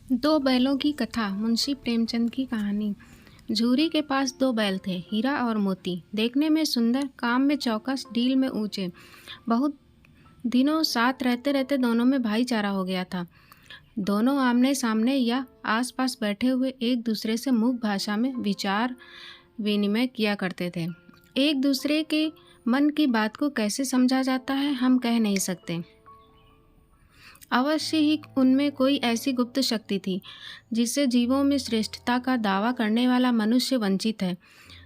दो बैलों की कथा। मुंशी प्रेमचंद की कहानी। झूरी के पास दो बैल थे, हीरा और मोती। देखने में सुंदर, काम में चौकस, डील में ऊंचे। बहुत दिनों साथ रहते रहते दोनों में भाईचारा हो गया था। दोनों आमने सामने या आसपास बैठे हुए एक दूसरे से मूक भाषा में विचार विनिमय किया करते थे। एक दूसरे के मन की बात को कैसे समझा जाता है हम कह नहीं सकते। अवश्य ही उनमें कोई ऐसी गुप्त शक्ति थी जिससे जीवों में श्रेष्ठता का दावा करने वाला मनुष्य वंचित है।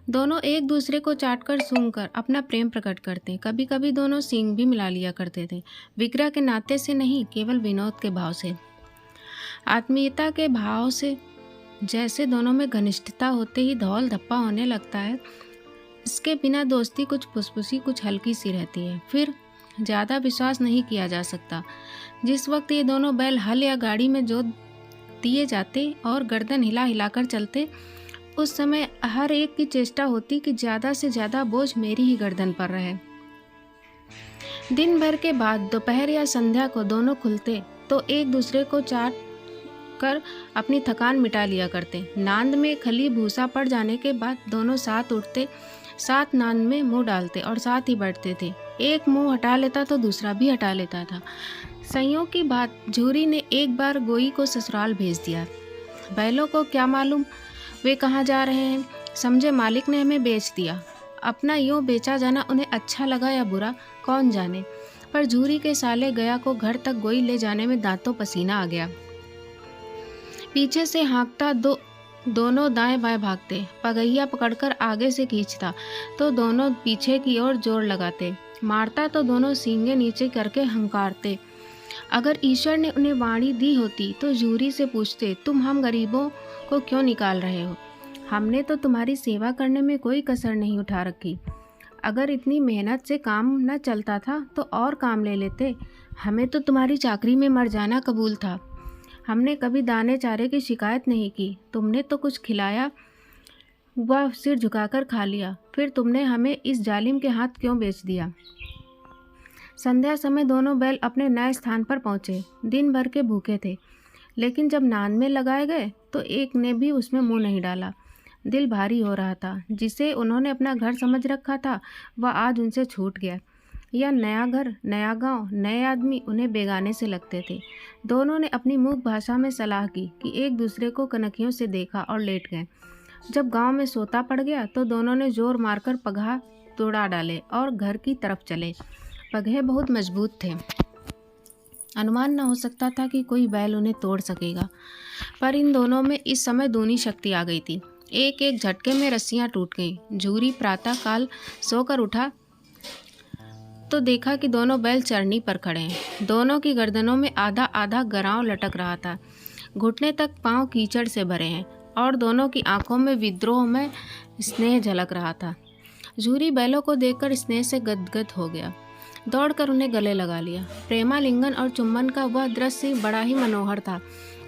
दोनों एक दूसरे को चाटकर सूंघकर अपना प्रेम प्रकट करते। कभी कभी दोनों सींग भी मिला लिया करते थे, विग्रह के नाते से नहीं, केवल विनोद के भाव से, आत्मीयता के भाव से। जैसे दोनों में घनिष्ठता होते ही धौल धप्पा होने लगता है, इसके बिना दोस्ती कुछ फुसफुसी, कुछ हल्की सी रहती है, फिर ज़्यादा विश्वास नहीं किया जा सकता। जिस वक्त ये दोनों बैल हल या गाड़ी में जोत दिए जाते और गर्दन हिला हिलाकर चलते, उस समय हर एक की चेष्टा होती कि ज़्यादा से ज़्यादा बोझ मेरी ही गर्दन पर रहे। दिन भर के बाद दोपहर या संध्या को दोनों खुलते तो एक दूसरे को चाट कर अपनी थकान मिटा लिया करते। नांद में खली भूसा पड़ जाने के बाद दोनों साथ उठते, साथ नांद में मुंह डालते और साथ ही बैठते थे। एक मुंह हटा लेता तो दूसरा भी हटा लेता था। संयोग की बात, झूरी ने एक बार गोई को ससुराल भेज दिया। बैलों को क्या मालूम वे कहाँ जा रहे हैं, समझे मालिक ने हमें बेच दिया। अपना यूँ बेचा जाना उन्हें अच्छा लगा या बुरा, कौन जाने, पर झूरी के साले गया को घर तक गोई ले जाने में दांतों पसीना आ गया। पीछे से हाँकता दोनों दाएं बाएं भागते, पगहिया पकड़कर आगे से खींचता तो दोनों पीछे की ओर जोर लगाते, मारता तो दोनों सींगे नीचे करके हंकारते। अगर ईश्वर ने उन्हें वाणी दी होती तो झूरी से पूछते, तुम हम गरीबों को क्यों निकाल रहे हो? हमने तो तुम्हारी सेवा करने में कोई कसर नहीं उठा रखी। अगर इतनी मेहनत से काम न चलता था तो और काम ले लेते। हमें तो तुम्हारी चाकरी में मर जाना कबूल था। हमने कभी दाने चारे की शिकायत नहीं की। तुमने तो कुछ खिलाया, वह सिर झुकाकर खा लिया। फिर तुमने हमें इस जालिम के हाथ क्यों बेच दिया? संध्या समय दोनों बैल अपने नए स्थान पर पहुंचे। दिन भर के भूखे थे, लेकिन जब नांद में लगाए गए तो एक ने भी उसमें मुंह नहीं डाला। दिल भारी हो रहा था। जिसे उन्होंने अपना घर समझ रखा था वह आज उनसे छूट गया। यह नया घर, नया गांव, नए आदमी उन्हें बेगाने से लगते थे। दोनों ने अपनी मूक भाषा में सलाह की कि एक दूसरे को कनखियों से देखा और लेट गए। जब गांव में सोता पड़ गया तो दोनों ने जोर मारकर पगहा तोड़ा डाले और घर की तरफ चले। पगहे बहुत मजबूत थे, अनुमान न हो सकता था कि कोई बैल उन्हें तोड़ सकेगा, पर इन दोनों में इस समय दूनी शक्ति आ गई थी। एक एक झटके में रस्सियां टूट गईं। झूरी प्रातः काल सोकर उठा तो देखा कि दोनों बैल चरनी पर खड़े हैं। दोनों की गर्दनों में आधा आधा गराव लटक रहा था, घुटने तक पांव कीचड़ से भरे हैं और दोनों की आंखों में विद्रोह में स्नेह झलक रहा था। झूरी बैलों को देखकर स्नेह से गदगद हो गया, दौड़कर उन्हें गले लगा लिया। प्रेमालिंगन और चुम्बन का वह दृश्य बड़ा ही मनोहर था।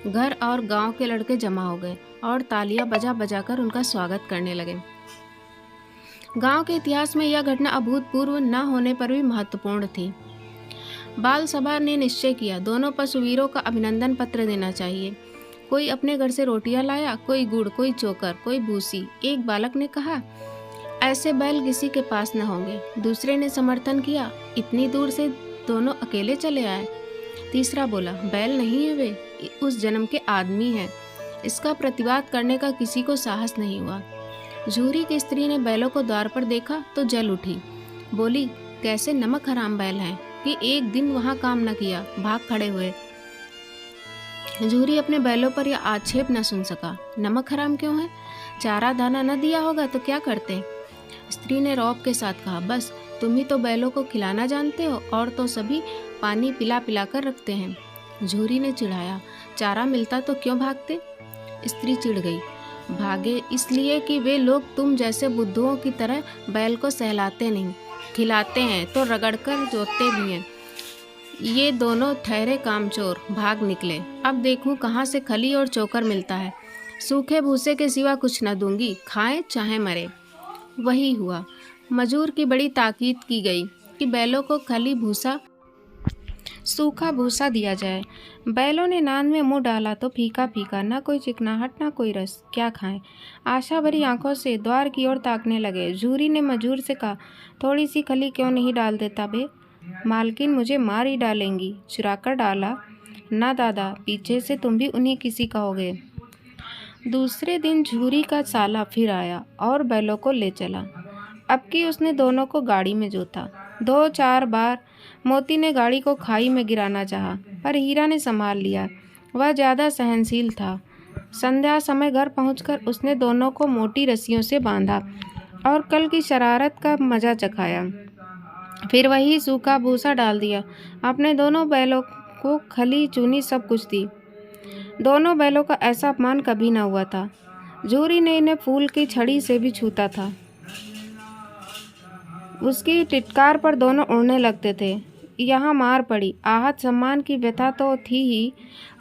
घर और गांव के लड़के जमा हो गए और तालियां बजा बजाकर उनका स्वागत करने लगे। गांव के इतिहास में यह घटना अभूतपूर्व न होने पर भी महत्वपूर्ण थी। बाल सभा ने निश्चय किया, दोनों पशुवीरों का अभिनंदन पत्र देना चाहिए। कोई अपने घर से रोटियां लाया, कोई गुड़, कोई चोकर, कोई भूसी। एक बालक ने कहा, ऐसे बैल किसी के पास न होंगे। दूसरे ने समर्थन किया, इतनी दूर से दोनों अकेले चले आए। तीसरा बोला, बैल नहीं है वे, उस जन्म के आदमी हैं। इसका प्रतिवाद करने का किसी को साहस नहीं हुआ। झूरी की स्त्री ने बैलों को द्वार पर देखा तो जल उठी, बोली, कैसे नमक हराम बैल हैं कि एक दिन वहां काम न किया, भाग खड़े हुए। झूरी अपने बैलों पर यह आक्षेप न सुन सका। नमक हराम क्यों है? चारा दाना न दिया होगा तो क्या करते? स्त्री ने रौब के साथ कहा, बस तुम ही तो बैलों को खिलाना जानते हो, और तो सभी पानी पिला पिला कर रखते हैं। झूरी ने चिढ़ाया, चारा मिलता तो क्यों भागते? स्त्री चिढ़ गई, भागे इसलिए कि वे लोग तुम जैसे बुद्धुओं की तरह बैल को सहलाते नहीं, खिलाते हैं तो रगड़कर जोतते भी हैं। ये दोनों ठहरे कामचोर भाग निकले। अब देखूं कहाँ से खली और चोकर मिलता है। सूखे भूसे के सिवा कुछ न दूंगी, खाएं चाहे मरे। वही हुआ। मजूर की बड़ी ताकीद की गई कि बैलों को खली भूसा सूखा भूसा दिया जाए। बैलों ने नाद में मुंह डाला तो फीका फीका, न कोई चिकनाहट न कोई रस, क्या खाएं। आशा भरी आंखों से द्वार की ओर ताकने लगे। झूरी ने मजूर से कहा, थोड़ी सी खली क्यों नहीं डाल देता बे? मालकिन मुझे मार ही डालेंगी। चुराकर डाला? ना दादा, पीछे से तुम भी उन्हीं किसी कहोगे। दूसरे दिन झूरी का साला फिर आया और बैलों को ले चला। अब की उसने दोनों को गाड़ी में जोता। 2-4 बार मोती ने गाड़ी को खाई में गिराना चाहा, पर हीरा ने संभाल लिया। वह ज़्यादा सहनशील था। संध्या समय घर पहुंचकर उसने दोनों को मोटी रस्सियों से बांधा और कल की शरारत का मजा चखाया। फिर वही सूखा भूसा डाल दिया। अपने दोनों बैलों को खली चूनी सब कुछ दी। दोनों बैलों का ऐसा अपमान कभी न हुआ था। झूरी ने इन्हें फूल की छड़ी से भी छूता था। उसकी टिटकार पर दोनों उड़ने लगते थे। यहाँ मार पड़ी, आहत सम्मान की व्यथा तो थी ही,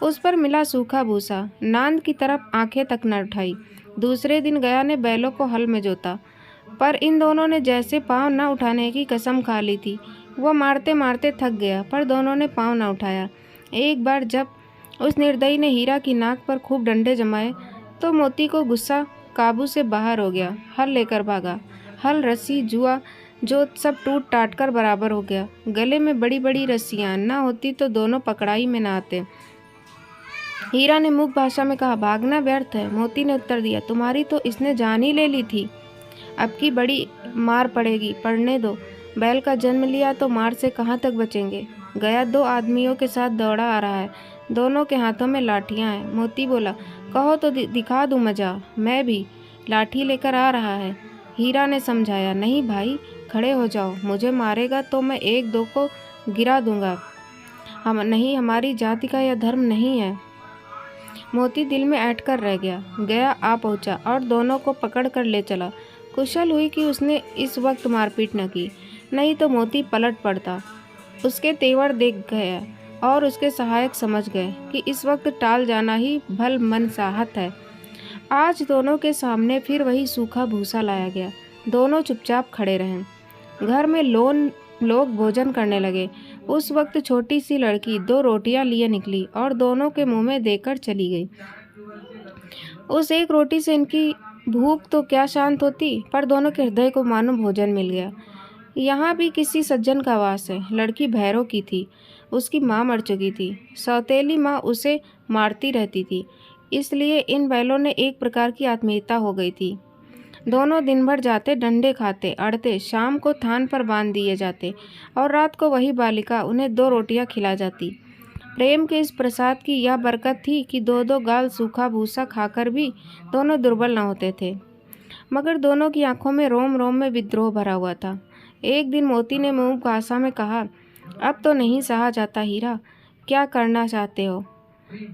उस पर मिला सूखा भूसा। नांद की तरफ आंखें तक न उठाई। दूसरे दिन गया ने बैलों को हल में जोता, पर इन दोनों ने जैसे पाँव न उठाने की कसम खा ली थी। वह मारते मारते थक गया, पर दोनों ने पाँव न उठाया। एक बार जब उस निर्दयी ने हीरा की नाक पर खूब डंडे जमाए तो मोती को गुस्सा काबू से बाहर हो गया। हल लेकर भागा। हल, रस्सी, जुआ जो सब टूट टाट कर बराबर हो गया। गले में बड़ी बड़ी रस्सियां ना होती तो दोनों पकड़ाई में ना आते। हीरा ने मुख भाषा में कहा, भागना व्यर्थ है। मोती ने उत्तर दिया, तुम्हारी तो इसने जान ही ले ली थी। अब की बड़ी मार पड़ेगी, पड़ने दो। बैल का जन्म लिया तो मार से कहाँ तक बचेंगे। गया 2 आदमियों के साथ दौड़ा आ रहा है। दोनों के हाथों में लाठियां हैं। मोती बोला, कहो तो दिखा दूं मजा। मैं भी। लाठी लेकर आ रहा है। हीरा ने समझाया, नहीं भाई, खड़े हो जाओ। मुझे मारेगा तो मैं 1-2 को गिरा दूंगा। हम नहीं, हमारी जाति का यह धर्म नहीं है। मोती दिल में ऐंठ कर रह गया। गया आ पहुंचा और दोनों को पकड़ कर ले चला। कुशल हुई कि उसने इस वक्त मारपीट न की, नहीं तो मोती पलट पड़ता। उसके तेवर देख गया और उसके सहायक समझ गए कि इस वक्त टाल जाना ही भल मनसाहत है। आज दोनों के सामने फिर वही सूखा भूसा लाया गया। दोनों चुपचाप खड़े रहे। घर में लोग भोजन करने लगे। उस वक्त छोटी सी लड़की 2 रोटियां लिए निकली और दोनों के मुंह में देकर चली गई। उस एक रोटी से इनकी भूख तो क्या शांत होती, पर दोनों के हृदय को मानो भोजन मिल गया। यहाँ भी किसी सज्जन का वास है। लड़की भैरों की थी। उसकी माँ मर चुकी थी। सौतेली माँ उसे मारती रहती थी, इसलिए इन बैलों ने एक प्रकार की आत्मीयता हो गई थी। दोनों दिन भर जाते, डंडे खाते, अड़ते, शाम को थान पर बांध दिए जाते और रात को वही बालिका उन्हें 2 रोटियां खिला जाती। प्रेम के इस प्रसाद की यह बरकत थी कि 2-2 गाल सूखा भूसा खाकर भी दोनों दुर्बल न होते थे। मगर दोनों की आंखों में रोम रोम में विद्रोह भरा हुआ था। एक दिन मोती ने मुंह भाषा में कहा, अब तो नहीं सहा जाता हीरा, क्या करना चाहते हो?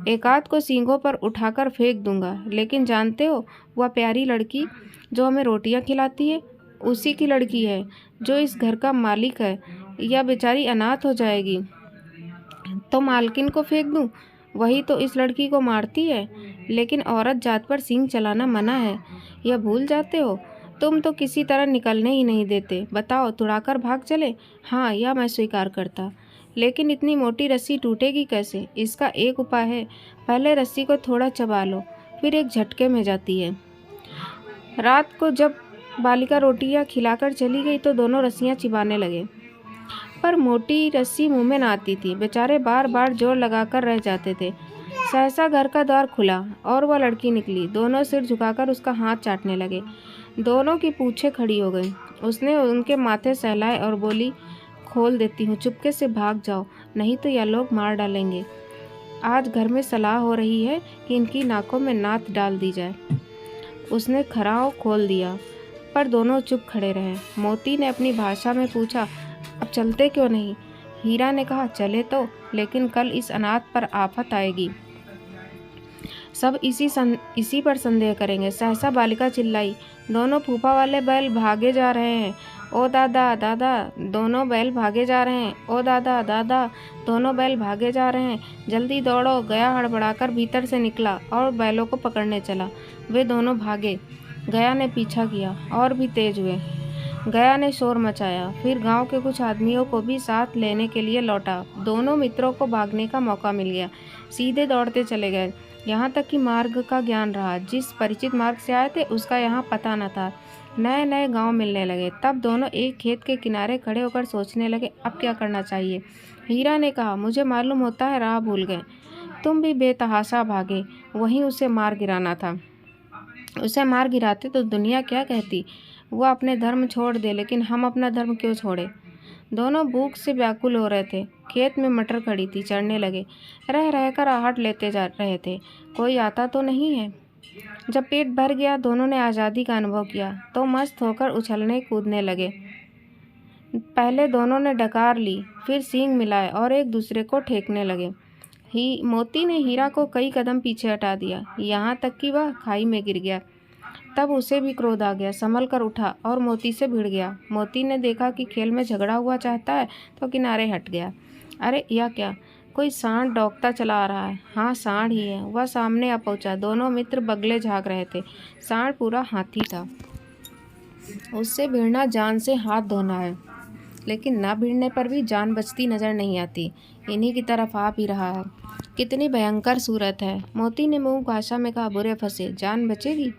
एकाध को सींगों पर उठाकर फेंक दूंगा, लेकिन जानते हो वह प्यारी लड़की जो हमें रोटियां खिलाती है, उसी की लड़की है जो इस घर का मालिक है। यह बेचारी अनाथ हो जाएगी तो मालकिन को फेंक दूं? वही तो इस लड़की को मारती है। लेकिन औरत जात पर सींग चलाना मना है, यह भूल जाते हो। तुम तो किसी तरह निकलने ही नहीं देते। बताओ, तुड़ाकर भाग चले? हाँ, यह मैं स्वीकार करता, लेकिन इतनी मोटी रस्सी टूटेगी कैसे? इसका एक उपाय है। पहले रस्सी को थोड़ा चबा लो, फिर एक झटके में जाती है। रात को जब बालिका रोटियां खिलाकर चली गई तो दोनों रस्सियां चिबाने लगे, पर मोटी रस्सी मुंह में न आती थी। बेचारे बार बार जोर लगाकर रह जाते थे। सहसा घर का द्वार खुला और वह लड़की निकली। दोनों सिर झुकाकर उसका हाथ चाटने लगे। दोनों की पूंछें खड़ी हो गईं। उसने उनके माथे सहलाए और बोली, खोल देती हूँ, चुपके से भाग जाओ, नहीं तो यह लोग मार डालेंगे। आज घर में सलाह हो रही है कि इनकी नाकों में नाथ डाल दी जाए। उसने खराव खोल दिया, पर दोनों चुप खड़े रहे। मोती ने अपनी भाषा में पूछा, अब चलते क्यों नहीं? हीरा ने कहा, चले तो, लेकिन कल इस अनाथ पर आफत आएगी। सब इसी पर संदेह करेंगे। सहसा बालिका चिल्लाई, दोनों फूफा वाले बैल भागे जा रहे हैं। ओ दादा दादा, दोनों बैल भागे जा रहे हैं। ओ दादा दादा, दोनों बैल भागे जा रहे हैं। जल्दी दौड़ो। गया हड़बड़ाकर भीतर से निकला और बैलों को पकड़ने चला। वे दोनों भागे। गया ने पीछा किया और भी तेज हुए। गया ने शोर मचाया, फिर गांव के कुछ आदमियों को भी साथ लेने के लिए लौटा। दोनों मित्रों को भागने का मौका मिल गया। सीधे दौड़ते चले गए, यहाँ तक कि मार्ग का ज्ञान रहा। जिस परिचित मार्ग से आए थे उसका यहाँ पता न था। नए नए गांव मिलने लगे। तब दोनों एक खेत के किनारे खड़े होकर सोचने लगे, अब क्या करना चाहिए। हीरा ने कहा, मुझे मालूम होता है राह भूल गए। तुम भी बेतहाशा भागे, वहीं उसे मार गिराना था। उसे मार गिराते तो दुनिया क्या कहती। वह अपने धर्म छोड़ दे, लेकिन हम अपना धर्म क्यों छोड़े। दोनों भूख से व्याकुल हो रहे थे। खेत में मटर खड़ी थी, चढ़ने लगे। रह रहकर आहट लेते जा रहे थे, कोई आता तो नहीं है। जब पेट भर गया, दोनों ने आज़ादी का अनुभव किया तो मस्त होकर उछलने कूदने लगे। पहले दोनों ने डकार ली, फिर सींग मिलाए और एक दूसरे को ठेकने लगे। मोती ने हीरा को कई कदम पीछे हटा दिया, यहाँ तक कि वह खाई में गिर गया। तब उसे भी क्रोध आ गया, संभल कर उठा और मोती से भिड़ गया। मोती ने देखा कि खेल में झगड़ा हुआ चाहता है तो किनारे हट गया। अरे यह क्या, कोई सांड डौंकता चला आ रहा है। हाँ, सांड ही है। वह सामने आ पहुंचा। दोनों मित्र बगले झाँक रहे थे। सांड पूरा हाथी था। उससे भिड़ना जान से हाथ धोना है, लेकिन न भिड़ने पर भी जान बचती नजर नहीं आती। इन्हीं की तरफ आ भी रहा है। कितनी भयंकर सूरत है। मोती ने मुंह भाषा में कहा, बुरे फंसे, जान बचेगी।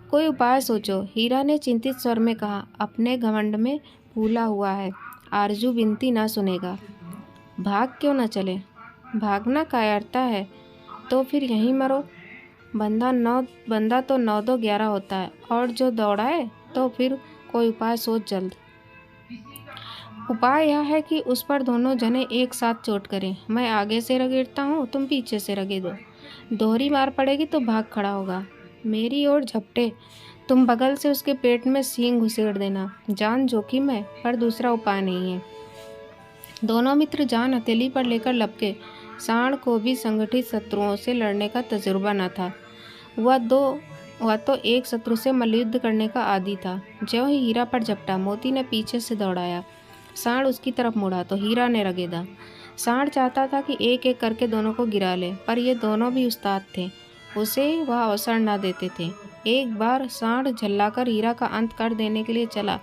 कोई उपाय सोचो, हीरा ने चिंतित स्वर में कहा। अपने घमंड में फूला हुआ है, आरजू विनती ना सुनेगा। भाग क्यों न चले। भागना कायरता है तो फिर यहीं मरो। बंदा तो 9-2-11 होता है, और जो दौड़ाए तो फिर कोई उपाय सोच जल्द। उपाय यह है कि उस पर दोनों जने एक साथ चोट करें। मैं आगे से रगेड़ता हूँ, तुम पीछे से रगेदो। दोहरी मार पड़ेगी तो भाग खड़ा होगा। मेरी ओर झपटे, तुम बगल से उसके पेट में सींग घुसेड़ देना। जान जोखिम है, पर दूसरा उपाय नहीं है। दोनों मित्र जान हथेली पर लेकर लपके। सांड को भी संगठित शत्रुओं से लड़ने का तजुर्बा न था। वह तो एक शत्रु से मल्लयुद्ध करने का आदी था। जो ही हीरा पर झपटा, मोती ने पीछे से दौड़ाया। सांड उसकी तरफ मुड़ा तो हीरा ने रगेदा। सांड चाहता था कि एक एक करके दोनों को गिरा ले, पर ये दोनों भी उस्ताद थे, उसे वह अवसर न देते थे। एक बार सांड झल्लाकर हीरा का अंत कर देने के लिए चला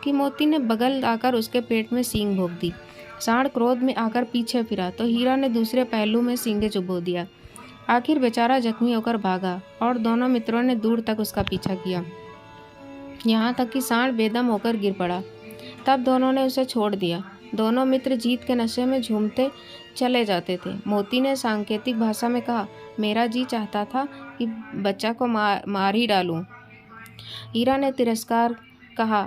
कि मोती ने बगल आकर उसके पेट में सींग भोंक दी। सांड क्रोध में आकर पीछे फिरा तो हीरा ने दूसरे पहलू में सींगे चुभो दिया। आखिर बेचारा जख्मी होकर भागा और दोनों मित्रों ने दूर तक उसका पीछा किया, यहाँ तक कि सांड बेदम होकर गिर पड़ा। तब दोनों ने उसे छोड़ दिया। दोनों मित्र जीत के नशे में झूमते चले जाते थे। मोती ने सांकेतिक भाषा में कहा, मेरा जी चाहता था कि बच्चा को मार ही डालूं। हीरा ने तिरस्कार कहा,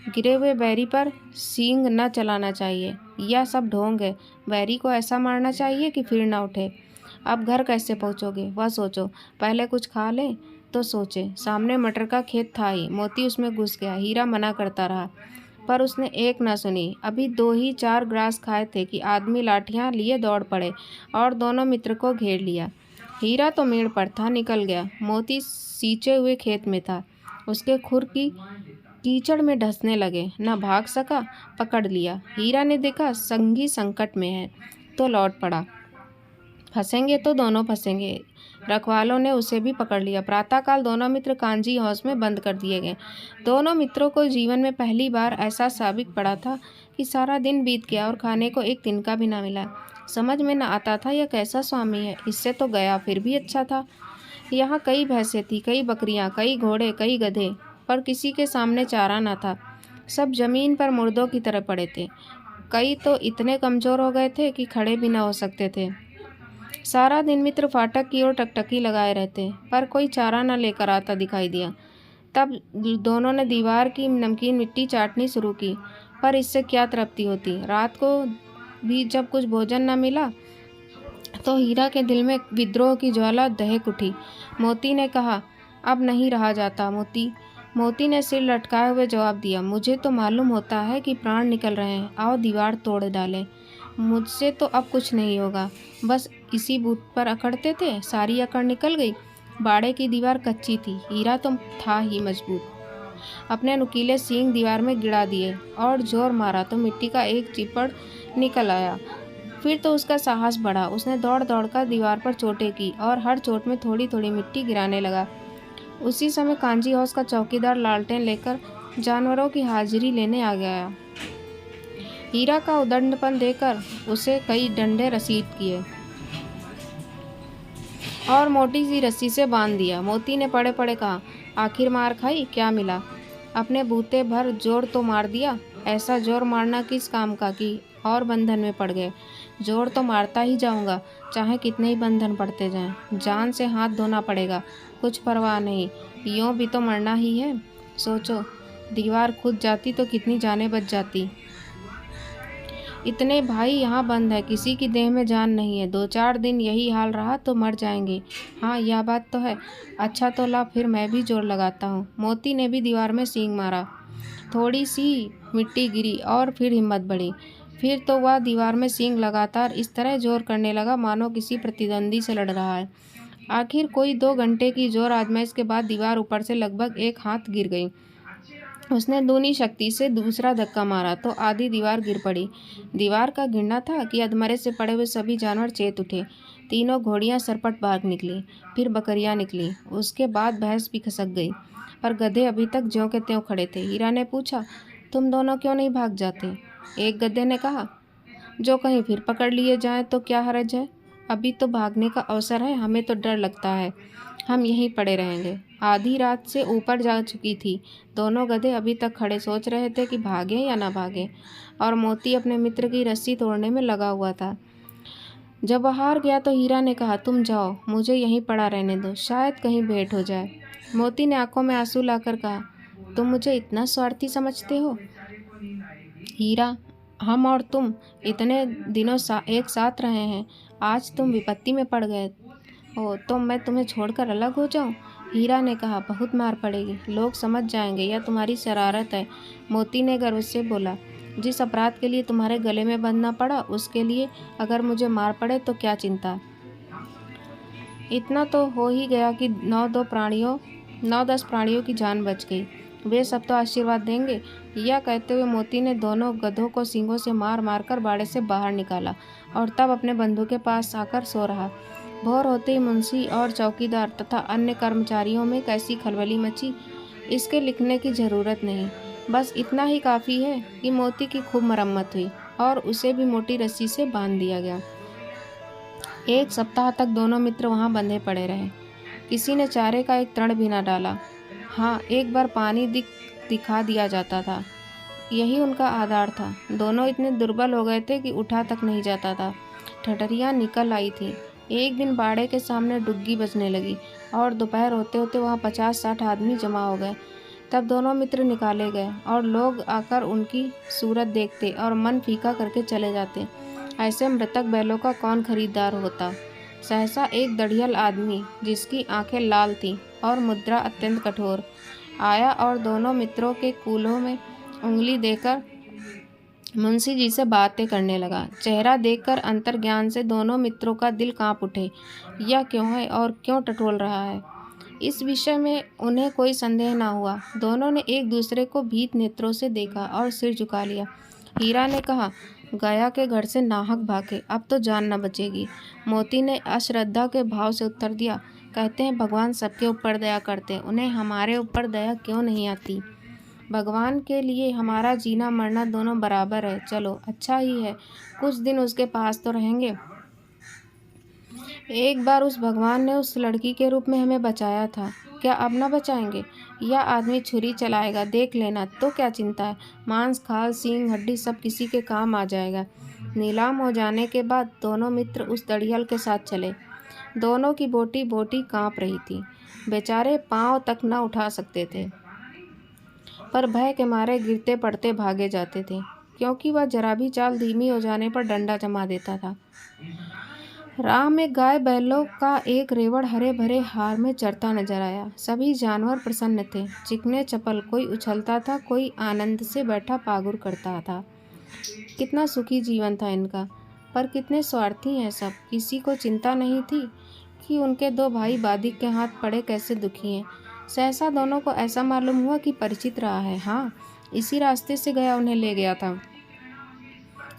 गिरे हुए बैरी पर सींग न चलाना चाहिए, यह सब ढोंग है। बैरी को ऐसा मारना चाहिए कि फिर ना उठे। अब घर कैसे पहुंचोगे वह सोचो, पहले कुछ खा लें तो सोचे। सामने मटर का खेत था ही, मोती उसमें घुस गया। हीरा मना करता रहा, पर उसने एक न सुनी। अभी 2 ही 4 ग्रास खाए थे कि आदमी लाठियां लिए दौड़ पड़े और दोनों मित्र को घेर लिया। हीरा तो मेड़ पर था, निकल गया। मोती सींचे हुए खेत में था, उसके खुर की कीचड़ में ढसने लगे। न भाग सका, पकड़ लिया। हीरा ने देखा संगी संकट में है तो लौट पड़ा। फंसेंगे तो दोनों फंसेंगे। रखवालों ने उसे भी पकड़ लिया। प्रातःकाल दोनों मित्र कांजी हाउस में बंद कर दिए गए। दोनों मित्रों को जीवन में पहली बार ऐसा साबित पड़ा था कि सारा दिन बीत गया और खाने को एक तिनका भी ना मिला। समझ में न आता था यह कैसा स्वामी है। इससे तो गया फिर भी अच्छा था। यहाँ कई भैंसें थी, कई बकरियाँ, कई घोड़े, कई गधे, पर किसी के सामने चारा न था। सब जमीन पर मुर्दों की तरह पड़े थे। कई तो इतने कमज़ोर हो गए थे कि खड़े भी न हो सकते थे। सारा दिन मित्र फाटक की ओर टकटकी लगाए रहते, पर कोई चारा न लेकर आता दिखाई दिया। तब दोनों ने दीवार की नमकीन मिट्टी चाटनी शुरू की, पर इससे क्या तृप्ति होती। रात को भी जब कुछ भोजन न मिला तो हीरा के दिल में विद्रोह की ज्वाला दहक उठी। मोती ने कहा, अब नहीं रहा जाता मोती। मोती ने सिर लटकाए हुए जवाब दिया, मुझे तो मालूम होता है कि प्राण निकल रहे हैं। आओ दीवार तोड़ डालें। मुझसे तो अब कुछ नहीं होगा। बस इसी बूथ पर अकड़ते थे, सारी अकड़ निकल गई। बाड़े की दीवार कच्ची थी, हीरा तो था ही मजबूत। अपने नुकीले सींग दीवार में गिरा दिए और जोर मारा तो मिट्टी का एक चिपड़ निकल आया। फिर तो उसका साहस बढ़ा। उसने दौड़ दौड़कर दीवार पर चोटें की और हर चोट में थोड़ी थोड़ी मिट्टी गिराने लगा। उसी समय कांजी हाउस का चौकीदार लालटेन लेकर जानवरों की हाजिरी लेने आ गया। हीरा का उद्दंडपन देकर उसे कई डंडे रसीद किए और मोटी सी रस्सी से बांध दिया। मोती ने पड़े पड़े कहा, आखिर मार खाई, क्या मिला? अपने बूते भर जोर तो मार दिया। ऐसा जोर मारना किस काम का कि और बंधन में पड़ गए। जोर तो मारता ही जाऊंगा, चाहे कितने ही बंधन पड़ते जाएं। जान से हाथ धोना पड़ेगा, कुछ परवाह नहीं, यूं भी तो मरना ही है। सोचो, दीवार खुद जाती तो कितनी जानें बच जाती। इतने भाई यहाँ बंद है, किसी की देह में जान नहीं है। 2-4 दिन यही हाल रहा तो मर जाएंगे। हाँ, यह बात तो है। अच्छा तो ला, फिर मैं भी जोर लगाता हूँ। मोती ने भी दीवार में सींग मारा। थोड़ी सी मिट्टी गिरी और फिर हिम्मत बढ़ी। फिर तो वह दीवार में सींग लगातार इस तरह जोर करने लगा मानो किसी प्रतिद्वंदी से लड़ रहा है। आखिर कोई 2 घंटे की जोर आजमाइश के बाद दीवार ऊपर से लगभग 1 हाथ गिर गई। उसने दूनी शक्ति से दूसरा धक्का मारा तो आधी दीवार गिर पड़ी। दीवार का गिरना था कि अधमरे से पड़े हुए सभी जानवर चेत उठे। तीनों घोड़ियां सरपट भाग निकली, फिर बकरियां निकली, उसके बाद भैंस भी खसक गई, पर गधे अभी तक ज्यों के त्यों खड़े थे। हीरा ने पूछा, तुम दोनों क्यों नहीं भाग जाते? एक गधे ने कहा, जो कहीं फिर पकड़ लिए जाएं तो क्या हर्ज है। अभी तो भागने का अवसर है, हमें तो डर लगता है, हम यहीं पड़े रहेंगे। आधी रात से ऊपर जा चुकी थी। दोनों गधे अभी तक खड़े सोच रहे थे कि भागें या ना भागें, और मोती अपने मित्र की रस्सी तोड़ने में लगा हुआ था। जब वह हार गया तो हीरा ने कहा, तुम जाओ, मुझे यहीं पड़ा रहने दो, शायद कहीं भेंट हो जाए। मोती ने आंखों में आंसू लाकर कहा, तुम मुझे इतना स्वार्थी समझते हो? हीरा, हम और तुम इतने दिनों एक साथ रहे हैं, आज तुम विपत्ति में पड़ गए हो तो मैं तुम्हें छोड़कर अलग हो जाऊं? हीरा ने कहा, बहुत मार पड़ेगी, लोग समझ जाएंगे यह तुम्हारी शरारत है। मोती ने गर्व से बोला, जिस अपराध के लिए तुम्हारे गले में बंधना पड़ा उसके लिए अगर मुझे मार पड़े तो क्या चिंता। इतना तो हो ही गया कि 9-10 प्राणियों की जान बच गई, वे सब तो आशीर्वाद देंगे। यह कहते हुए मोती ने दोनों गधों को सींगों से मार मार कर बाड़े से बाहर निकाला और तब अपने बंधु के पास आकर सो रहा। भोर होते ही मुंशी और चौकीदार तथा अन्य कर्मचारियों में कैसी खलबली मची, इसके लिखने की जरूरत नहीं। बस इतना ही काफ़ी है कि मोती की खूब मरम्मत हुई और उसे भी मोटी रस्सी से बांध दिया गया। 1 सप्ताह तक दोनों मित्र वहां बंधे पड़े रहे। किसी ने चारे का एक तृण भी न डाला। हाँ, एक बार पानी दिखा दिया जाता था, यही उनका आधार था। दोनों इतने दुर्बल हो गए थे कि उठा तक नहीं जाता था। ठठरियाँ निकल आई थी। एक दिन बाड़े के सामने डुग्गी बजने लगी और दोपहर होते होते वहाँ 50-60 आदमी जमा हो गए। तब दोनों मित्र निकाले गए और लोग आकर उनकी सूरत देखते और मन फीका करके चले जाते। ऐसे मृतक बैलों का कौन खरीदार होता। सहसा एक दढ़ियल आदमी, जिसकी आंखें लाल थीं और मुद्रा अत्यंत कठोर, आया और दोनों मित्रों के कूल्हों में उंगली देकर मुंशी जी से बातें करने लगा। चेहरा देखकर अंतर्ज्ञान से दोनों मित्रों का दिल कांप उठे। यह क्यों है और क्यों टटोल रहा है, इस विषय में उन्हें कोई संदेह न हुआ। दोनों ने एक दूसरे को भीत नेत्रों से देखा और सिर झुका लिया। हीरा ने कहा, गया के घर से नाहक भागे, अब तो जान न बचेगी। मोती ने अश्रद्धा के भाव से उत्तर दिया, कहते हैं भगवान सबके ऊपर दया करते, उन्हें हमारे ऊपर दया क्यों नहीं आती। भगवान के लिए हमारा जीना मरना दोनों बराबर है। चलो, अच्छा ही है, कुछ दिन उसके पास तो रहेंगे। एक बार उस भगवान ने उस लड़की के रूप में हमें बचाया था, क्या अब न बचाएंगे? यह आदमी छुरी चलाएगा, देख लेना, तो क्या चिंता है। मांस, खाल, सींग, हड्डी सब किसी के काम आ जाएगा। नीलाम हो जाने के बाद दोनों मित्र उस दड़ियल के साथ चले। दोनों की बोटी बोटी कांप रही थी। बेचारे पांव तक न उठा सकते थे, पर भय के मारे गिरते पड़ते भागे जाते थे, क्योंकि वह जरा भी चाल धीमी हो जाने पर डंडा जमा देता था। राह में गाय बैलों का एक रेवड़ हरे भरे हार में चरता नजर आया। सभी जानवर प्रसन्न थे, चिकने चपल, कोई उछलता था, कोई आनंद से बैठा पागुर करता था। कितना सुखी जीवन था इनका, पर कितने स्वार्थी हैं सब। किसी को चिंता नहीं थी कि उनके 2 भाई बादिक के हाथ पड़े कैसे दुखी हैं। सहसा दोनों को ऐसा मालूम हुआ कि परिचित रहा है। हाँ, इसी रास्ते से गया उन्हें ले गया था।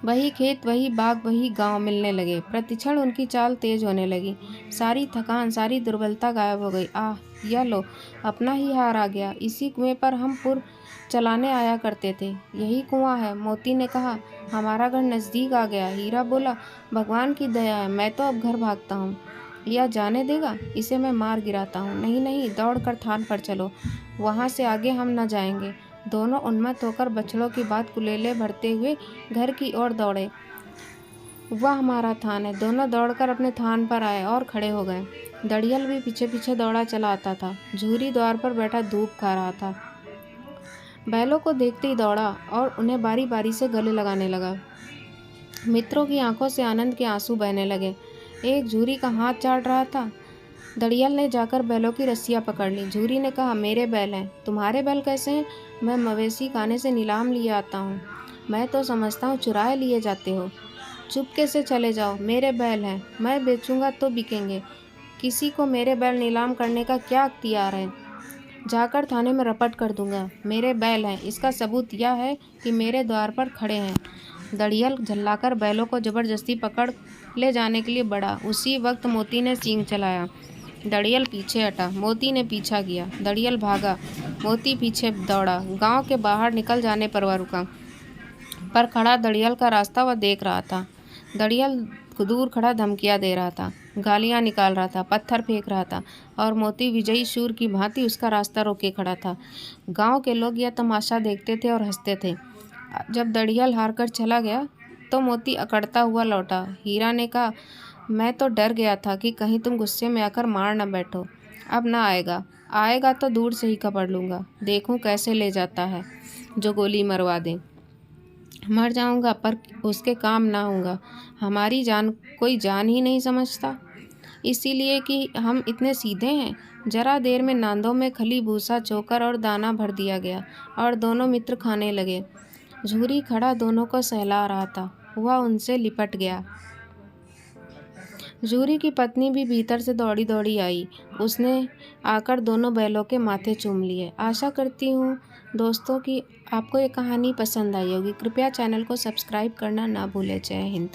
वही खेत, वही बाग, वही गांव मिलने लगे। प्रतिक्षण उनकी चाल तेज होने लगी। सारी थकान, सारी दुर्बलता गायब हो गई। आह, यह लो, अपना ही हार आ गया। इसी कुएं पर हम पुर चलाने आया करते थे। यही कुआं है, मोती ने कहा। हमारा घर नज़दीक आ गया। हीरा बोला, भगवान की दया है, मैं तो अब घर भागता हूँ। यह जाने देगा? इसे मैं मार गिराता हूँ। नहीं नहीं, दौड़ कर थान पर चलो, वहाँ से आगे हम न जाएंगे। दोनों उन्मत्त होकर बछड़ों की बात कुलेले भरते हुए घर की ओर दौड़े। वह हमारा थान है। दोनों दौड़कर अपने थान पर आए और खड़े हो गए। दड़ियल भी पीछे पीछे दौड़ा चला आता था। झूरी द्वार पर बैठा धूप खा रहा था। बैलों को देखते ही दौड़ा और उन्हें बारी बारी से गले लगाने लगा। मित्रों की आंखों से आनंद के आंसू बहने लगे। एक झूरी का हाथ चाट रहा था। दड़ियल ने जाकर बैलों की रस्सियां पकड़ ली। झूरी ने कहा, मेरे बैल हैं। तुम्हारे बैल कैसे हैं? मैं मवेशी खाने से नीलाम लिए आता हूँ। मैं तो समझता हूँ चुराए लिए जाते हो। चुपके से चले जाओ, मेरे बैल हैं। मैं बेचूंगा तो बिकेंगे। किसी को मेरे बैल नीलाम करने का क्या अख्तियार है? जाकर थाने में रपट कर दूंगा। मेरे बैल हैं, इसका सबूत यह है कि मेरे द्वार पर खड़े हैं। दड़ियल झल्लाकर बैलों को जबरदस्ती पकड़ ले जाने के लिए बढ़ा। उसी वक्त मोती ने सींग चलाया। दड़ियल पीछे हटा। मोती ने पीछा किया। दड़ियल भागा। मोती पीछे दौड़ा। गांव के बाहर निकल जाने पर वह रुका। पर खड़ा दड़ियल का रास्ता वह देख रहा था। दड़ियल दूर खड़ा धमकियां दे रहा था, गालियां निकाल रहा था, पत्थर फेंक रहा था और मोती विजयी शूर की भांति उसका रास्ता रोके खड़ा था। गांव के लोग यह तमाशा देखते थे और हंसते थे। जब दड़ियल हारकर चला गया तो मोती अकड़ता हुआ लौटा। हीरा ने कहा, मैं तो डर गया था कि कहीं तुम गुस्से में आकर मार न बैठो। अब ना आएगा। आएगा तो दूर से ही पकड़ लूँगा। देखूं कैसे ले जाता है जो गोली मरवा दे। मर जाऊंगा पर उसके काम ना होगा। हमारी जान कोई जान ही नहीं समझता, इसीलिए कि हम इतने सीधे हैं। जरा देर में नांदों में खली, भूसा, चोकर और दाना भर दिया गया और दोनों मित्र खाने लगे। झूरी खड़ा दोनों को सहला रहा था। वह उनसे लिपट गया। झूरी की पत्नी भी भीतर से दौड़ी दौड़ी आई। उसने आकर दोनों बैलों के माथे चूम लिए। आशा करती हूँ दोस्तों कि आपको ये कहानी पसंद आई होगी। कृपया चैनल को सब्सक्राइब करना ना भूलें। जय हिंद।